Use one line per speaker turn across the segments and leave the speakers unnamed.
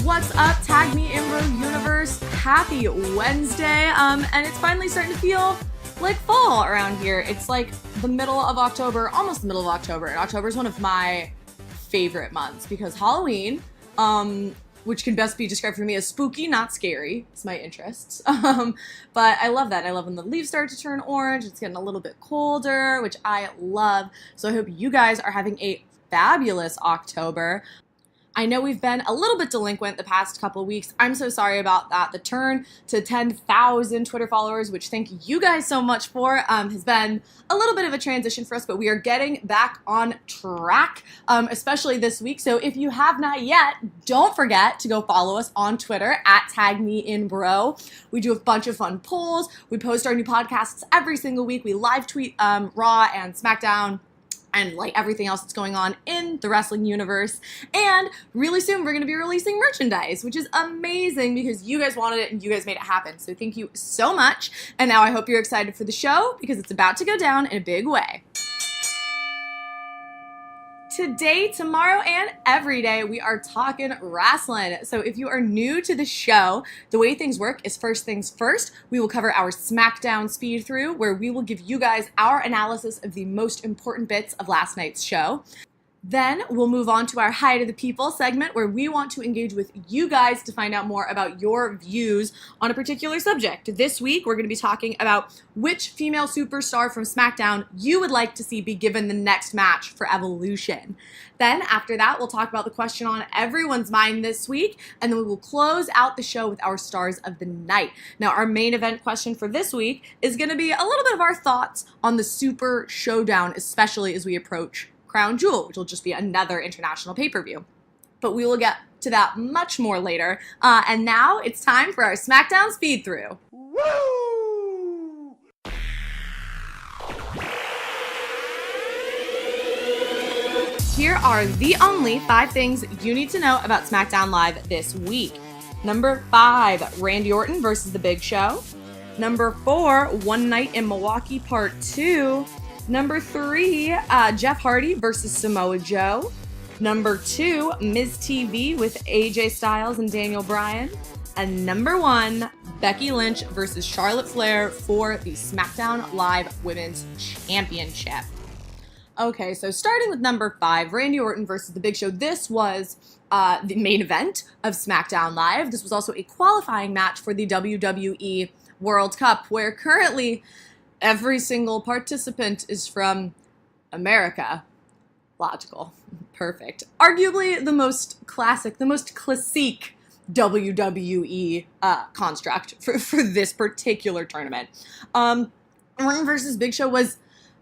What's up, Tag Me in Bro Universe? Happy Wednesday, and it's finally starting to feel like fall around here. It's like the middle of October, almost the middle of October, and October is one of my favorite months because Halloween, which can best be described for me as spooky, not scary, is my interests. But I love that. I love when the leaves start to turn orange. It's getting a little bit colder, which I love. So I hope you guys are having a fabulous October. I know we've been a little bit delinquent the past couple of weeks. I'm so sorry about that. The turn to 10,000 Twitter followers, which thank you guys so much for, has been a little bit of a transition for us, but we are getting back on track, especially this week. So if you have not yet, don't forget to go follow us on Twitter at @TagMeInBro. We do a bunch of fun polls. We post our new podcasts every single week. We live tweet Raw and SmackDown and like everything else that's going on in the wrestling universe. And really soon we're going to be releasing merchandise, which is amazing because you guys wanted it and you guys made it happen. So thank you so much. And now I hope you're excited for the show because it's about to go down in a big way. Today, tomorrow, and every day, we are talking wrestling. So if you are new to the show, the way things work is first things first. We will cover our SmackDown speed through, where we will give you guys our analysis of the most important bits of last night's show. Then we'll move on to our Hi to the People segment, where we want to engage with you guys to find out more about your views on a particular subject. This week, we're going to be talking about which female superstar from SmackDown you would like to see be given the next match for Evolution. Then after that, we'll talk about the question on everyone's mind this week, and then we will close out the show with our stars of the night. Now, our main event question for this week is going to be a little bit of our thoughts on the Super Showdown, especially as we approach Crown Jewel, which will just be another international pay-per-view. But we will get to that much more later. And now it's time for our SmackDown speed through. Woo! Here are the only 5 things you need to know about SmackDown Live this week. Number 5, Randy Orton versus The Big Show. Number 4, One Night in Milwaukee Part 2. Number 3, Jeff Hardy versus Samoa Joe. Number 2, Miz TV with AJ Styles and Daniel Bryan. And number 1, Becky Lynch versus Charlotte Flair for the SmackDown Live Women's Championship. Okay, so starting with number 5, Randy Orton versus The Big Show. This was the main event of SmackDown Live. This was also a qualifying match for the WWE World Cup, where currently every single participant is from America. Logical. Perfect. Arguably the most classic, the most classique WWE construct for this particular tournament. Orton versus Big Show was,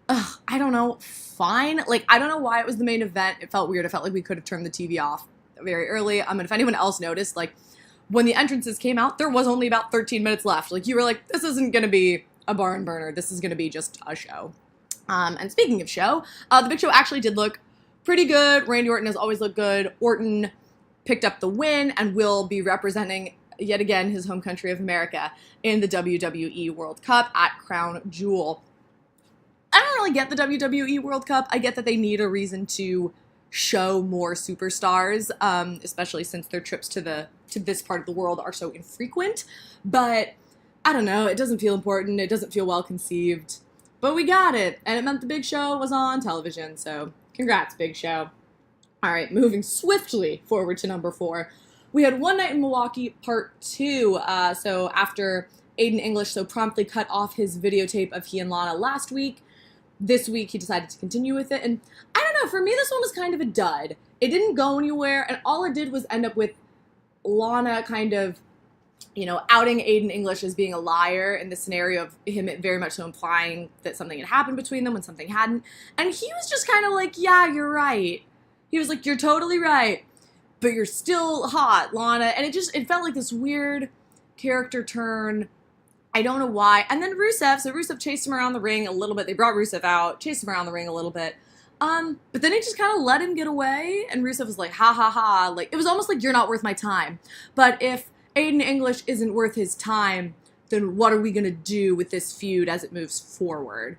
I don't know, fine. Like, I don't know why it was the main event. It felt weird. It felt like we could have turned the TV off very early. And if anyone else noticed, like, when the entrances came out, there was only about 13 minutes left. Like, you were like, this isn't going to be a barn burner. This is going to be just a show. And speaking of show, the Big Show actually did look pretty good. Randy Orton has always looked good. Orton picked up the win and will be representing, yet again, his home country of America in the WWE World Cup at Crown Jewel. I don't really get the WWE World Cup. I get that they need a reason to show more superstars, especially since their trips to this part of the world are so infrequent. But I don't know, it doesn't feel important, it doesn't feel well conceived, but we got it, and it meant the Big Show was on television, so congrats, Big Show. Alright, moving swiftly forward to number 4. We had One Night in Milwaukee Part 2, so after Aiden English so promptly cut off his videotape of he and Lana last week, this week he decided to continue with it, and I don't know, for me this one was kind of a dud. It didn't go anywhere, and all it did was end up with Lana kind of, outing Aiden English as being a liar in the scenario of him very much so implying that something had happened between them when something hadn't. And he was just kind of like, yeah, you're right. He was like, you're totally right, but you're still hot, Lana. And it felt like this weird character turn. I don't know why. And then Rusev chased him around the ring a little bit. They brought Rusev out, chased him around the ring a little bit. But then he just kind of let him get away. And Rusev was like, ha ha ha. Like, it was almost like, you're not worth my time. But if Aiden English isn't worth his time, then what are we going to do with this feud as it moves forward?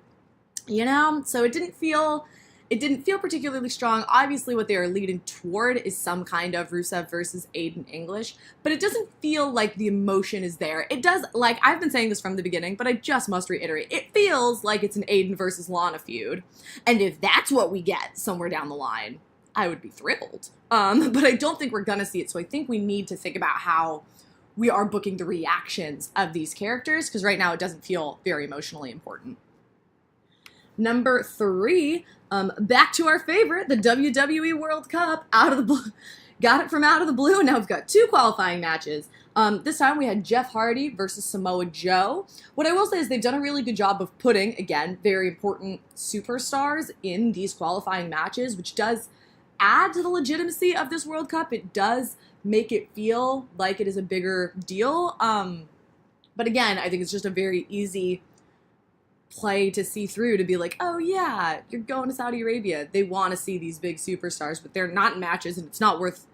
So it didn't feel It didn't feel particularly strong. Obviously, what they are leading toward is some kind of Rusev versus Aiden English, but it doesn't feel like the emotion is there. It does, like, I've been saying this from the beginning, but I just must reiterate, it feels like it's an Aiden versus Lana feud. And if that's what we get somewhere down the line, I would be thrilled. But I don't think we're gonna see it, so I think we need to think about how we are booking the reactions of these characters, because right now it doesn't feel very emotionally important. Number 3, back to our favorite, the WWE World Cup, out of the blue. Got it from out of the blue, and now we've got 2 qualifying matches. This time we had Jeff Hardy versus Samoa Joe. What I will say is they've done a really good job of putting, again, very important superstars in these qualifying matches, which does add to the legitimacy of this World Cup. It does make it feel like it is a bigger deal. But again, I think it's just a very easy play to see through, to be like, oh yeah, you're going to Saudi Arabia. They want to see these big superstars, but they're not in matches, and it's not worth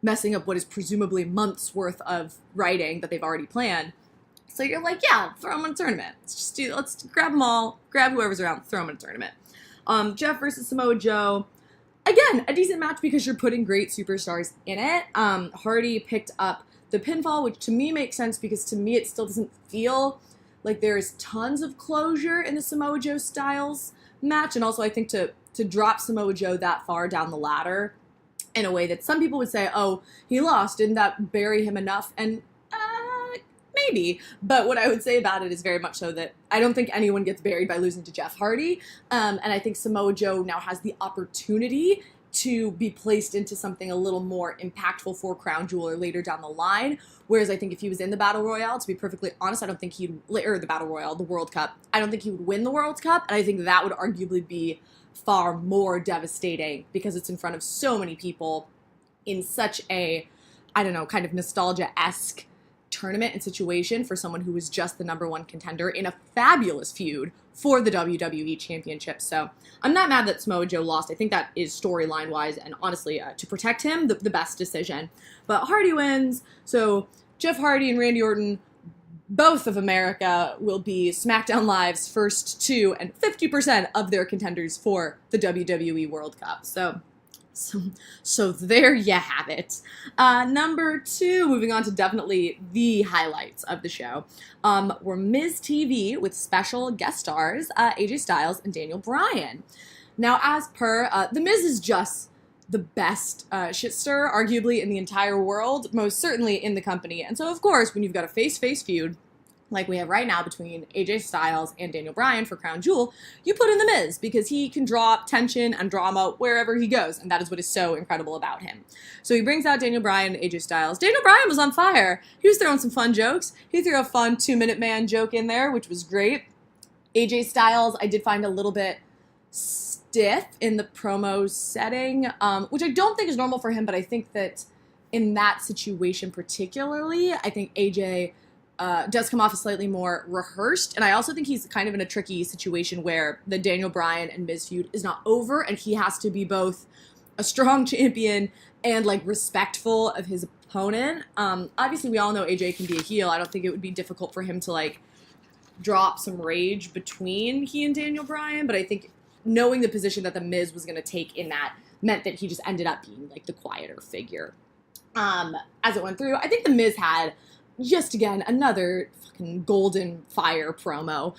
messing up what is presumably months worth of writing that they've already planned. So you're like, yeah, throw them in a tournament. Let's grab them all, grab whoever's around, throw them in a tournament. Jeff versus Samoa Joe. Again, a decent match because you're putting great superstars in it. Hardy picked up the pinfall, which to me makes sense because to me it still doesn't feel like there's tons of closure in the Samoa Joe Styles match. And also I think to drop Samoa Joe that far down the ladder in a way that some people would say, oh, he lost, didn't that bury him enough? And maybe. But what I would say about it is very much so that I don't think anyone gets buried by losing to Jeff Hardy. And I think Samoa Joe now has the opportunity to be placed into something a little more impactful for Crown Jewel or later down the line. Whereas I think if he was in the Battle Royale, to be perfectly honest, I don't think or the Battle Royale, the World Cup, I don't think he would win the World Cup. And I think that would arguably be far more devastating because it's in front of so many people in such a, I don't know, kind of nostalgia-esque tournament and situation for someone who was just the #1 contender in a fabulous feud for the WWE Championship. So I'm not mad that Samoa Joe lost. I think that is storyline-wise and honestly, to protect him, the best decision. But Hardy wins, so Jeff Hardy and Randy Orton, both of America, will be SmackDown Live's first 2 and 50% of their contenders for the WWE World Cup. So there you have it. Number 2, moving on to definitely the highlights of the show, were Miz TV with special guest stars, AJ Styles and Daniel Bryan. Now, as per, The Miz is just the best shitster, arguably, in the entire world, most certainly in the company. And so, of course, when you've got a face-to-face feud like we have right now between AJ Styles and Daniel Bryan for Crown Jewel, you put in The Miz because he can draw up tension and drama wherever he goes, and that is what is so incredible about him. So he brings out Daniel Bryan and AJ Styles. Daniel Bryan was on fire. He was throwing some fun jokes. He threw a fun 2-minute man joke in there, which was great. AJ Styles, I did find a little bit stiff in the promo setting, which I don't think is normal for him, but I think that in that situation particularly, I think AJ does come off as slightly more rehearsed, and I also think he's kind of in a tricky situation where the Daniel Bryan and Miz feud is not over, and he has to be both a strong champion and, like, respectful of his opponent. Obviously, we all know AJ can be a heel. I don't think it would be difficult for him to, like, drop some rage between he and Daniel Bryan, but I think knowing the position that the Miz was going to take in that meant that he just ended up being, like, the quieter figure. As it went through, I think the Miz had just, again, another fucking golden fire promo.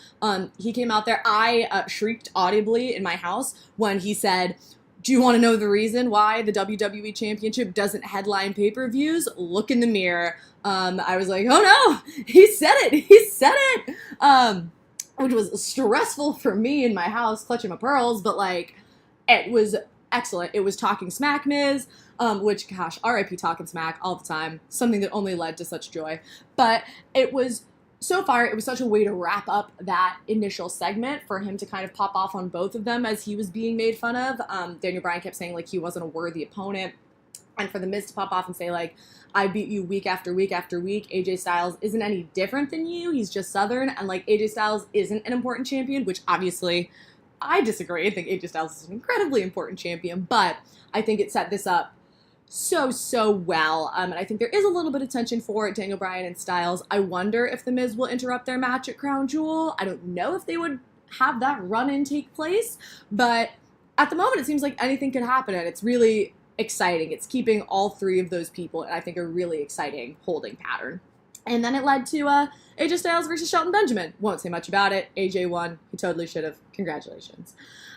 He came out there. I shrieked audibly in my house when he said, do you want to know the reason why the WWE Championship doesn't headline pay-per-views? Look in the mirror. I was like, oh no, he said it. He said it. Which was stressful for me in my house, clutching my pearls, but, like, it was excellent. It was Talking Smack Miz, which, gosh, R.I.P. Talking Smack all the time. Something that only led to such joy. But it was so far, it was such a way to wrap up that initial segment for him to kind of pop off on both of them as he was being made fun of. Daniel Bryan kept saying, like, he wasn't a worthy opponent. And for the Miz to pop off and say, like, I beat you week after week after week. AJ Styles isn't any different than you. He's just Southern. And, like, AJ Styles isn't an important champion, which obviously I disagree. I think AJ Styles is an incredibly important champion. But I think it set this up so well. And I think there is a little bit of tension for Daniel Bryan and Styles. I wonder if The Miz will interrupt their match at Crown Jewel. I don't know if they would have that run-in take place. But at the moment, it seems like anything could happen, and it's really exciting. It's keeping all three of those people in, I think, a really exciting holding pattern. And then it led to AJ Styles versus Shelton Benjamin. Won't say much about it. AJ won. He totally should have. Congratulations.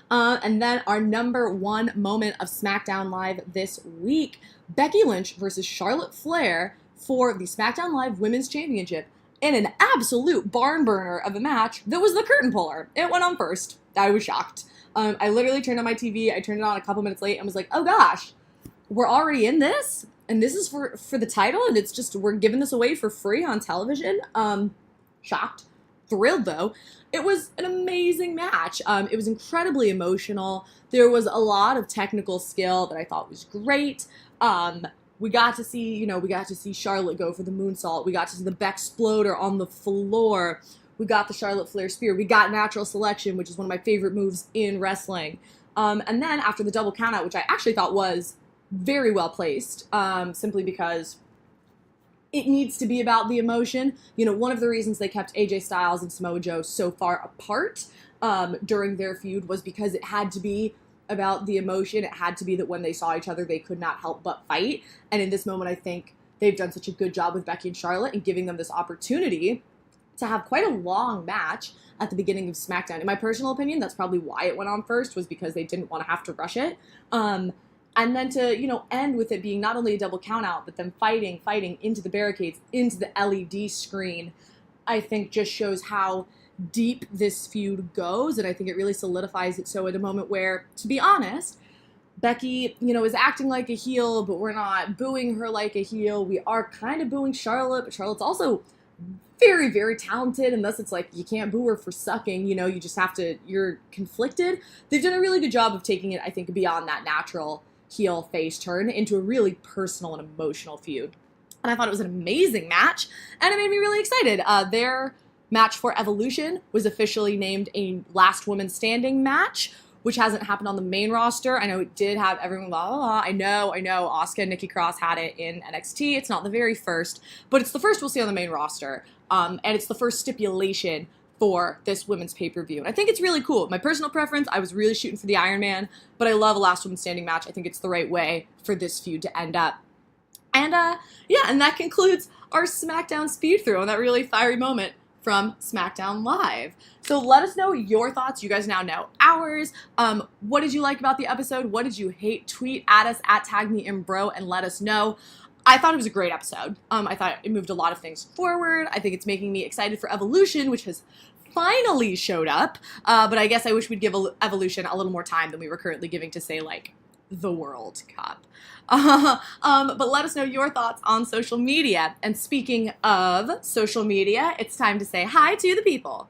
And then our number one moment of SmackDown Live this week, Becky Lynch versus Charlotte Flair for the SmackDown Live Women's Championship in an absolute barn burner of a match that was the curtain puller. It went on first. I was shocked. I literally turned on my TV. I turned it on a couple minutes late and was like, oh gosh, we're already in this? And this is for the title, and it's just, we're giving this away for free on television. Shocked. Thrilled, though. It was an amazing match. It was incredibly emotional. There was a lot of technical skill that I thought was great. We got to see Charlotte go for the moonsault. We got to see the Beck-sploder on the floor. We got the Charlotte Flair spear. We got natural selection, which is one of my favorite moves in wrestling. And then after the double countout, which I actually thought was very well placed, simply because it needs to be about the emotion. You know, one of the reasons they kept AJ Styles and Samoa Joe so far apart during their feud was because it had to be about the emotion. It had to be that when they saw each other, they could not help but fight. And in this moment, I think they've done such a good job with Becky and Charlotte and giving them this opportunity to have quite a long match at the beginning of SmackDown. In my personal opinion, that's probably why it went on first, was because they didn't want to have to rush it. And then to, end with it being not only a double countout, but then fighting into the barricades, into the LED screen, I think just shows how deep this feud goes. And I think it really solidifies it so at a moment where, to be honest, Becky, is acting like a heel, but we're not booing her like a heel. We are kind of booing Charlotte, but Charlotte's also very, very talented, and thus it's like, you can't boo her for sucking, you just have to, you're conflicted. They've done a really good job of taking it, I think, beyond that natural heel face turn into a really personal and emotional feud. And I thought it was an amazing match, and it made me really excited. Their match for Evolution was officially named a Last Woman Standing match, which hasn't happened on the main roster. I know it did have everyone, blah, blah, blah. I know, Asuka and Nikki Cross had it in NXT. It's not the very first, but it's the first we'll see on the main roster. And it's the first stipulation for this women's pay-per-view. And I think it's really cool. My personal preference, I was really shooting for the Iron Man, but I love a Last Woman Standing match. I think it's the right way for this feud to end up. And and that concludes our SmackDown speed through on that really fiery moment from SmackDown Live. So let us know your thoughts. You guys now know ours. What did you like about the episode? What did you hate? Tweet at us at TagMeInBro and let us know. I thought it was a great episode. I thought it moved a lot of things forward. I think it's making me excited for Evolution, which has finally showed up. But I guess I wish we'd give Evolution a little more time than we were currently giving to, say, like, the World Cup. But let us know your thoughts on social media. And speaking of social media, it's time to say hi to the people.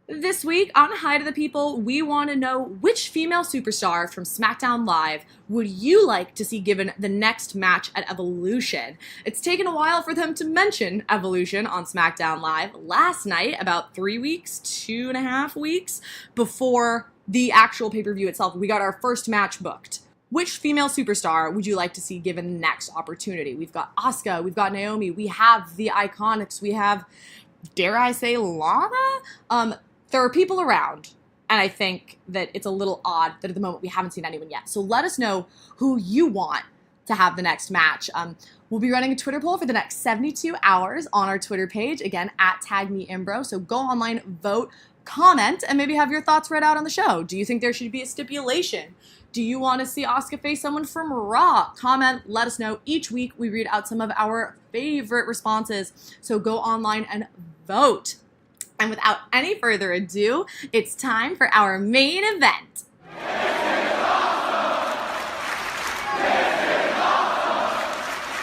This week on Hi to the People, we want to know which female superstar from SmackDown Live would you like to see given the next match at Evolution? It's taken a while for them to mention Evolution on SmackDown Live. Last night, about 3 weeks, 2.5 weeks before the actual pay-per-view itself, we got our first match booked. Which female superstar would you like to see given the next opportunity? We've got Asuka, we've got Naomi, we have the Iconics, we have, dare I say, Lana? There are people around, and I think that it's a little odd that at the moment we haven't seen anyone yet. So let us know who you want to have the next match. We'll be running a Twitter poll for the next 72 hours on our Twitter page, again, at TagMeInBro. So go online, vote, comment, and maybe have your thoughts read out on the show. Do you think there should be a stipulation? Do you want to see Asuka face someone from Raw? Comment, let us know. Each week we read out some of our favorite responses. So go online and vote. And without any further ado, it's time for our main event.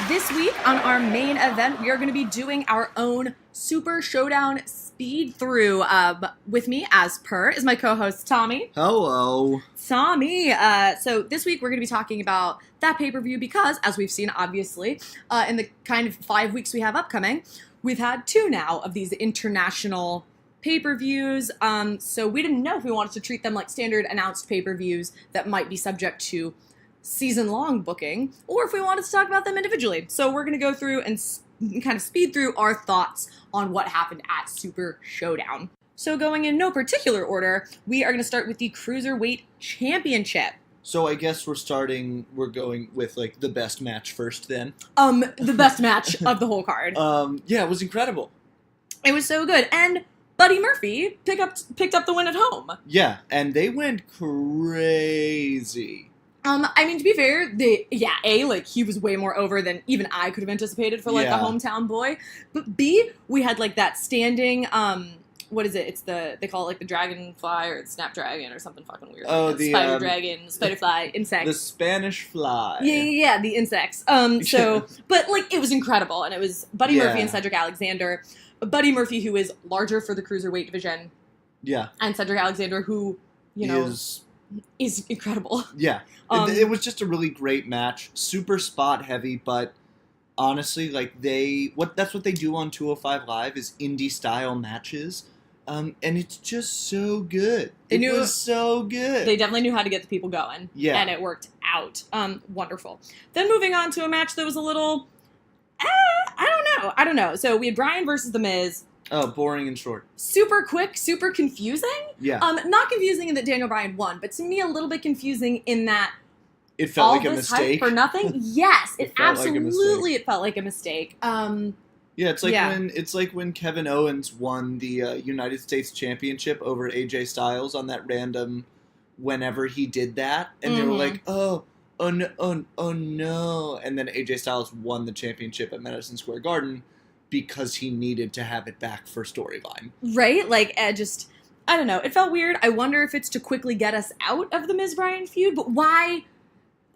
This week on our main event, we are going to be doing our own Super Showdown speed through. With me, as per, is my co-host Tommy.
Hello.
Tommy. So this week we're going to be talking about that pay-per-view because, as we've seen, obviously, in the kind of 5 weeks we have upcoming, we've had 2 now of these international pay-per-views, so we didn't know if we wanted to treat them like standard announced pay-per-views that might be subject to season-long booking, or if we wanted to talk about them individually. So we're going to go through and kind of speed through our thoughts on what happened at Super Showdown. So going in no particular order, we are going to start with the Cruiserweight Championship.
So I guess we're going with, like, the best match first then.
The best match of the whole card.
Yeah, it was incredible.
It was so good. And Buddy Murphy picked up the win at home.
Yeah, and they went crazy.
I mean, to be fair, he was way more over than even I could have anticipated for, like, a hometown boy. But B, we had, like, that standing, what is it? They call it, like, the dragonfly or the snapdragon or something fucking weird.
Oh,
like the spider dragon, spiderfly, insect.
The Spanish fly.
Yeah, the insects. But, like, it was incredible. And it was Buddy Murphy and Cedric Alexander. Buddy Murphy, who is larger for the Cruiserweight division. Yeah. And Cedric Alexander, who, is incredible.
Yeah. It was just a really great match. Super spot heavy, but honestly, like, that's what they do on 205 Live is indie style matches. And it's just so good. It was so good.
They definitely knew how to get the people going. Yeah. And it worked out. Wonderful. Then moving on to a match that was a little, I don't know. So we had Bryan versus The Miz.
Oh, boring and short.
Super quick, super confusing.
Yeah.
Not confusing in that Daniel Bryan won, but to me a little bit confusing in that
it felt like a mistake.
Hype for nothing. Yes, it felt like a mistake.
Yeah, it's like when Kevin Owens won the United States Championship over AJ Styles on that random whenever he did that, and they were like, oh no, and then AJ Styles won the championship at Madison Square Garden because he needed to have it back for storyline.
Right? Like, I don't know. It felt weird. I wonder if it's to quickly get us out of the Miz-Bryan feud, but why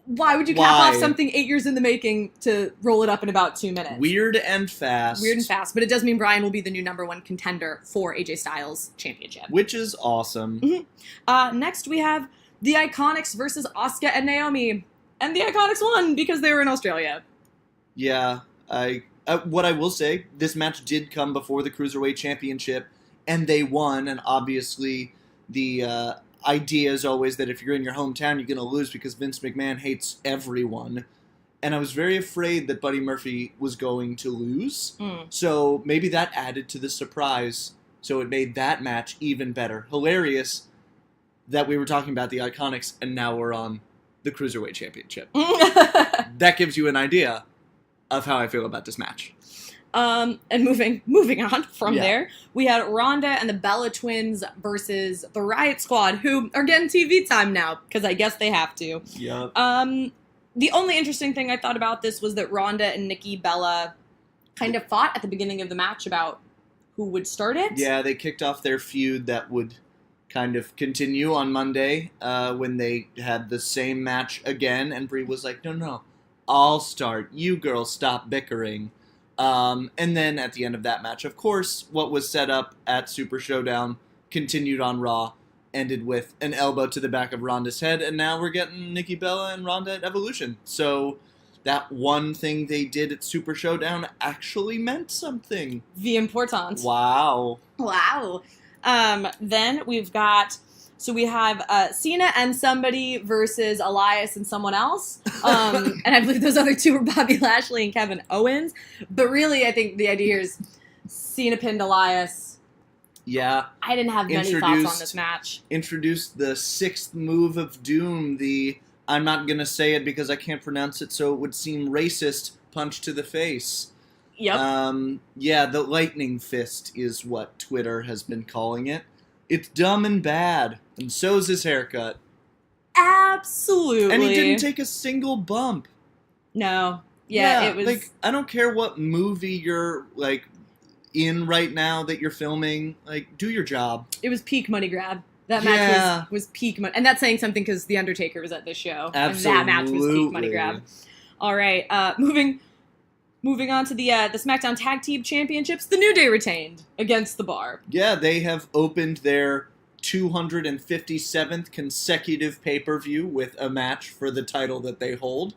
would you cap off something 8 years in the making to roll it up in about 2 minutes?
Weird and fast.
But it does mean Bryan will be the new #1 contender for AJ Styles championship.
Which is awesome.
Mm-hmm. Next, we have the Iconics versus Asuka and Naomi. And the Iconics won because they were in Australia.
Yeah, what I will say, this match did come before the Cruiserweight Championship, and they won, and obviously the idea is always that if you're in your hometown, you're going to lose because Vince McMahon hates everyone. And I was very afraid that Buddy Murphy was going to lose, so maybe that added to the surprise, so it made that match even better. Hilarious that we were talking about the Iconics, and now we're on the Cruiserweight Championship. That gives you an idea of how I feel about this match.
And moving on from there, we had Ronda and the Bella Twins versus the Riot Squad, who are getting TV time now, because I guess they have to.
Yep.
The only interesting thing I thought about this was that Ronda and Nikki Bella kind of fought at the beginning of the match about who would start it.
Yeah, they kicked off their feud that would kind of continue on Monday when they had the same match again, and Brie was like, no, I'll start. You girls stop bickering. And then at the end of that match, of course, what was set up at Super Showdown continued on Raw, ended with an elbow to the back of Ronda's head, and now we're getting Nikki Bella and Ronda at Evolution. So that one thing they did at Super Showdown actually meant something.
The important.
Wow.
Then we've got... So we have Cena and somebody versus Elias and someone else. And I believe those other two were Bobby Lashley and Kevin Owens. But really, I think the idea here is Cena pinned Elias.
Yeah.
I didn't have many thoughts on this match.
Introduced the 6th move of doom, I'm not going to say it because I can't pronounce it so it would seem racist, punch to the face.
Yep.
The lightning fist is what Twitter has been calling it. It's dumb and bad, and so's his haircut.
Absolutely.
And he didn't take a single bump.
No. Yeah, it was...
Like, I don't care what movie you're, like, in right now that you're filming. Like, do your job.
It was peak money grab. That match was peak money... And that's saying something because The Undertaker was at this show.
Absolutely.
And that match was peak money grab. All right, Moving on to the SmackDown Tag Team Championships, the New Day retained against The Bar.
Yeah, they have opened their 257th consecutive pay-per-view with a match for the title that they hold.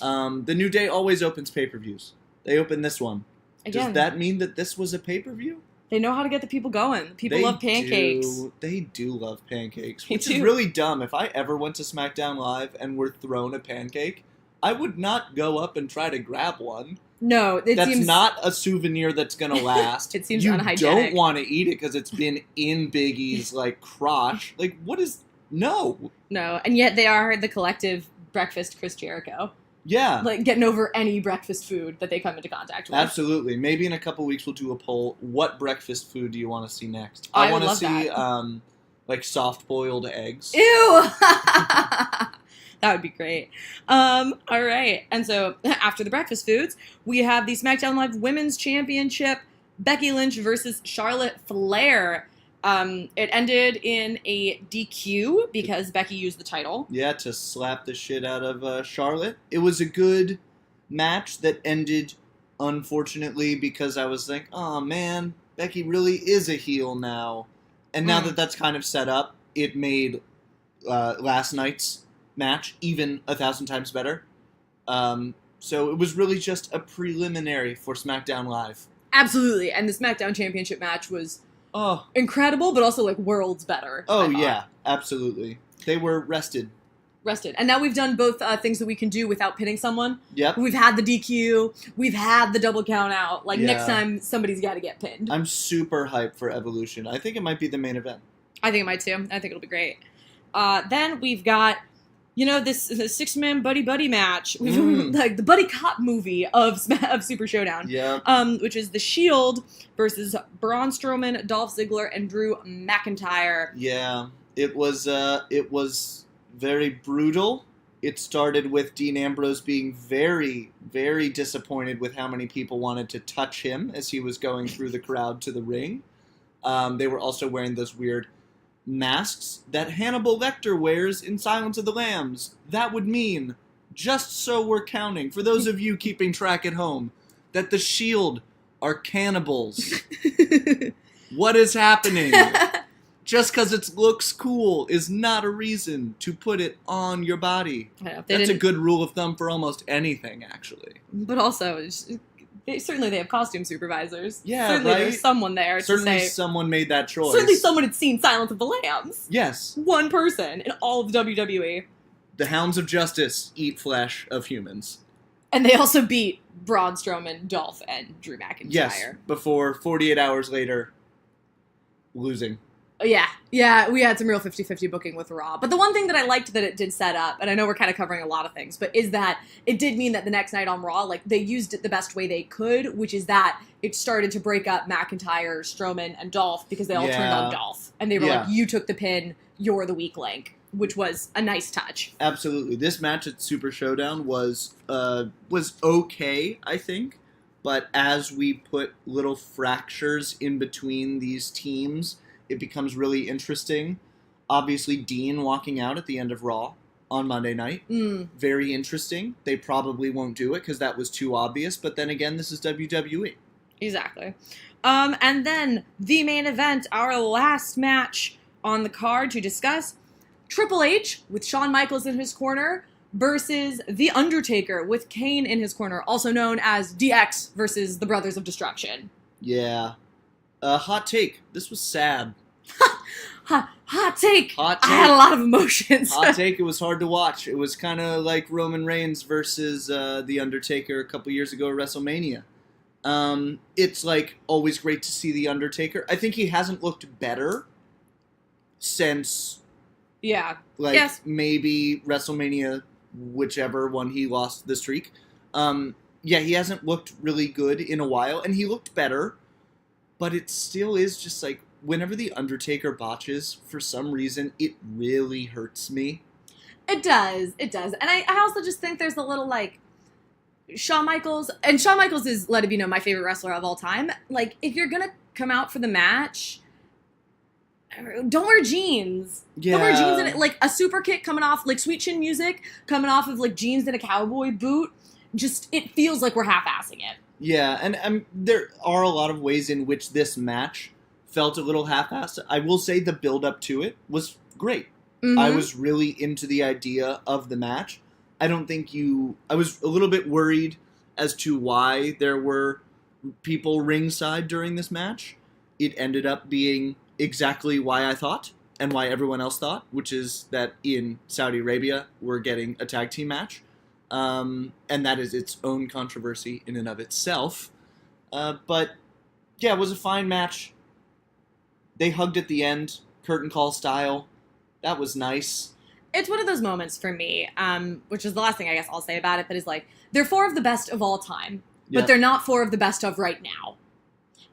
The New Day always opens pay-per-views. They opened this one. Again, does that mean that this was a pay-per-view?
They know how to get the people going. People love pancakes.
They do love pancakes, which is really dumb. If I ever went to SmackDown Live and were thrown a pancake, I would not go up and try to grab one.
No,
that's not a souvenir that's going to last.
It seems
you
unhygienic.
You don't want to eat it because it's been in Biggie's, like, crotch. Like, what is... No.
No, and yet they are the collective breakfast Chris Jericho.
Yeah.
Like, getting over any breakfast food that they come into contact with.
Absolutely. Maybe in a couple weeks we'll do a poll. What breakfast food do you want to see next?
I
want to
love
see,
that.
like, soft-boiled eggs.
Ew! That would be great. All right. And so, after the breakfast foods, we have the SmackDown Live Women's Championship, Becky Lynch versus Charlotte Flair. It ended in a DQ because Becky used the title.
Yeah, to slap the shit out of Charlotte. It was a good match that ended, unfortunately, because I was like, oh man, Becky really is a heel now. And now that that's kind of set up, it made last night's match even 1,000 times better. So it was really just a preliminary for SmackDown Live.
Absolutely. And the SmackDown Championship match was incredible, but also like worlds better.
Oh, yeah, absolutely. They were rested.
And now we've done both things that we can do without pinning someone.
Yep.
We've had the DQ. We've had the double count out. Like, next time, somebody's got to get pinned.
I'm super hyped for Evolution. I think it might be the main event.
I think it might, too. I think it'll be great. Then we've got, this six-man buddy match. Like, the buddy cop movie of Super Showdown.
Yeah.
Which is The Shield versus Braun Strowman, Dolph Ziggler, and Drew McIntyre.
Yeah. It was very brutal. It started with Dean Ambrose being very, very disappointed with how many people wanted to touch him as he was going through the crowd to the ring. They were also wearing those weird masks that Hannibal Lecter wears in Silence of the Lambs. That would mean, just so we're counting, for those of you keeping track at home, that the Shield are cannibals. What is happening? Just because it looks cool is not a reason to put it on your body. That's a good rule of thumb for almost anything, actually.
But also, certainly they have costume supervisors.
Yeah,
certainly
right?
There's someone there
certainly
to say...
someone made that choice.
Certainly someone had seen Silence of the Lambs.
Yes.
One person in all of WWE.
The Hounds of Justice eat flesh of humans.
And they also beat Braun Strowman, Dolph, and Drew McIntyre.
Yes, before 48 hours later, losing.
Yeah, we had some real 50-50 booking with Raw. But the one thing that I liked that it did set up, and I know we're kind of covering a lot of things, but is that it did mean that the next night on Raw, like, they used it the best way they could, which is that it started to break up McIntyre, Strowman, and Dolph because they all turned on Dolph. And they were like, you took the pin, you're the weak link, which was a nice touch.
Absolutely. This match at Super Showdown was okay, I think. But as we put little fractures in between these teams, it becomes really interesting. Obviously, Dean walking out at the end of Raw on Monday night. Very interesting. They probably won't do it because that was too obvious. But then again, this is WWE.
Exactly. And then the main event, our last match on the card to discuss, Triple H with Shawn Michaels in his corner versus The Undertaker with Kane in his corner, also known as DX versus the Brothers of Destruction.
Yeah. Hot take. This was sad.
Hot take.
Hot take.
I had a lot of emotions.
Hot take. It was hard to watch. It was kind of like Roman Reigns versus The Undertaker a couple years ago at WrestleMania. It's like always great to see The Undertaker. I think he hasn't looked better since maybe WrestleMania, whichever one he lost the streak. He hasn't looked really good in a while, and he looked better. But it still is just like, whenever The Undertaker botches, for some reason, it really hurts me.
It does. And I also just think there's a little, like, Shawn Michaels is, let it be known, my favorite wrestler of all time. Like, if you're gonna come out for the match, don't wear jeans.
Yeah.
Don't wear jeans and, like, a super kick coming off, like, Sweet Chin Music, coming off of, like, jeans and a cowboy boot. Just, it feels like we're half-assing it.
Yeah, and there are a lot of ways in which this match felt a little half-assed. I will say the build-up to it was great.
Mm-hmm.
I was really into the idea of the match. I was a little bit worried as to why there were people ringside during this match. It ended up being exactly why I thought and why everyone else thought, which is that in Saudi Arabia we're getting a tag team match. and that is its own controversy in and of itself. But yeah, it was a fine match. They hugged at the end, curtain call style. That was nice.
It's one of those moments for me, which is the last thing I guess I'll say about it, but is like, they're four of the best of all time, but they're not four of the best of right now.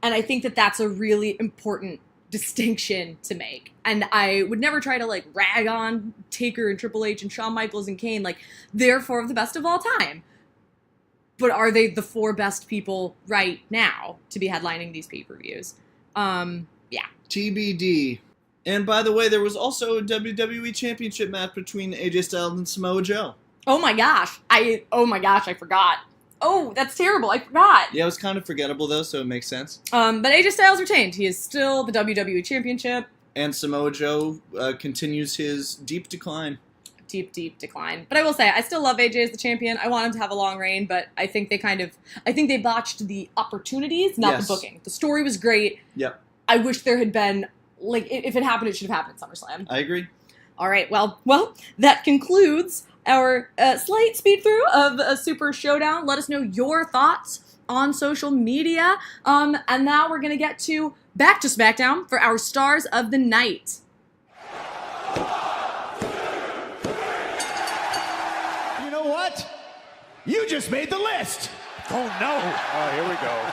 And I think that that's a really important distinction to make. And I would never try to like rag on Taker and Triple H and Shawn Michaels and Kane. Like, they're four of the best of all time. But are they the four best people right now to be headlining these pay-per-views? Yeah.
TBD. And by the way, there was also a WWE Championship match between AJ Styles and Samoa Joe.
Oh my gosh, I forgot. Oh, that's terrible, I forgot.
Yeah, it was kind of forgettable though, so it makes sense.
But AJ Styles retained. He is still the WWE Championship.
And Samoa Joe continues his deep decline.
Deep decline. But I will say, I still love AJ as the champion. I want him to have a long reign, but I think they botched the opportunities, not the booking. The story was great.
Yep.
I wish there had been, like, if it happened, it should have happened at SummerSlam.
I agree.
All right, well, that concludes our slight speed through of a Super Showdown. Let us know your thoughts on social media. And now we're going to get back to SmackDown for our Stars of the Night.
You know what? You just made the list. Oh, no. Oh, here we go.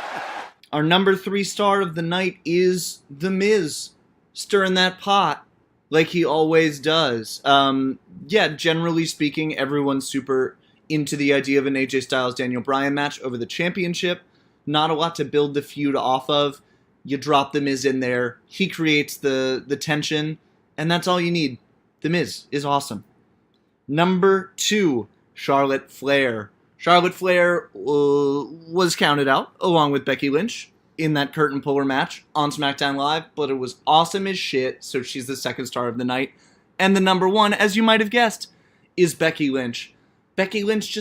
Our number 3 star of the night is The Miz, stirring that pot like he always does. Yeah, generally speaking, everyone's super into the idea of an AJ Styles-Daniel Bryan match over the championship. Not a lot to build the feud off of. You drop The Miz in there. He creates the tension, and that's all you need. The Miz is awesome. Number 2, Charlotte Flair. Charlotte Flair was counted out, along with Becky Lynch, in that curtain puller match on SmackDown Live, but it was awesome as shit, so she's the second star of the night. And the number 1, as you might have guessed, is Becky Lynch. Becky Lynch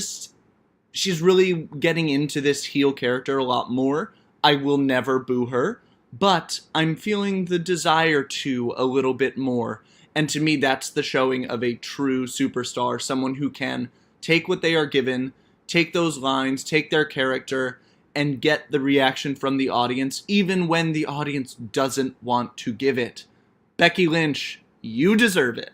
she's really getting into this heel character a lot more. I will never boo her, but I'm feeling the desire to a little bit more. And to me, that's the showing of a true superstar, someone who can take what they are given, take those lines, take their character, and get the reaction from the audience, even when the audience doesn't want to give it. Becky Lynch, you deserve it.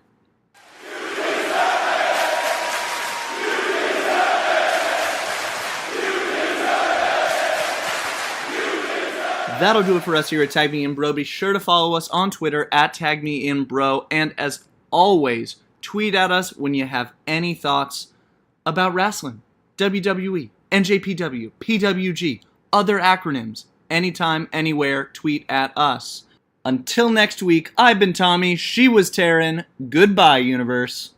That'll do it for us here at Tag Me In Bro. Be sure to follow us on Twitter at Tag Me In Bro. And as always, tweet at us when you have any thoughts about wrestling, WWE, NJPW, PWG, other acronyms. Anytime, anywhere, tweet at us. Until next week, I've been Tommy, she was Taryn. Goodbye, universe.